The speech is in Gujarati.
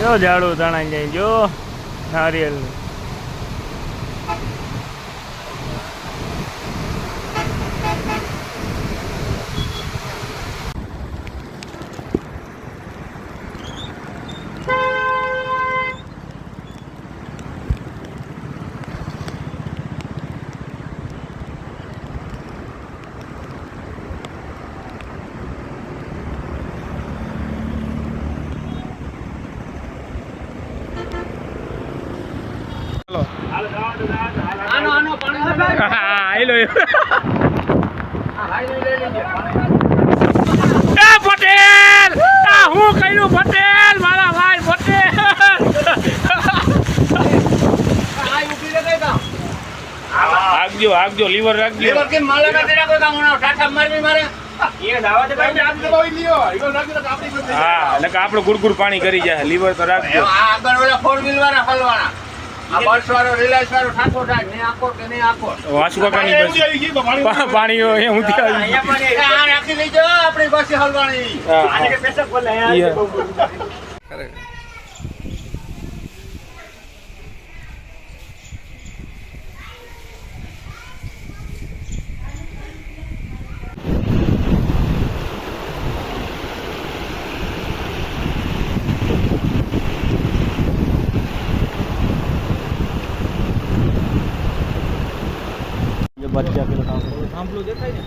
જો ઝાડું તણાઈ જાય જો નારિયેલ પટેલ હું કહ્યું પટેલ મારા ભાઈ પટેલ આગજો આગજો લીવર રાખજો લીવર કેમ માલા કાઢી રાખો કામ ના ટાટા મારવી મારે એ દાવા દે ભાઈ આપ દબાવી લ્યો ઈગો રાખજો તો આપણી કોઈ હા એટલે આપણો ગુડગુડ પાણી કરી જાય લીવર તો રાખજો આ આગળ ઓલા 4 વ્હીલ વાળા હલવાના આ બસ વાળો રિલાયન્સ વાળો ઠાકો થાય ને આકો કે નહીં આકો વાસુ કાકાની બસ પાણી એ ઊંધી આવી આ રાખી લેજો આપણી બસ હલવાણી આને કે પૈસા બોલે યાર बच्चा के सामने देखाई ना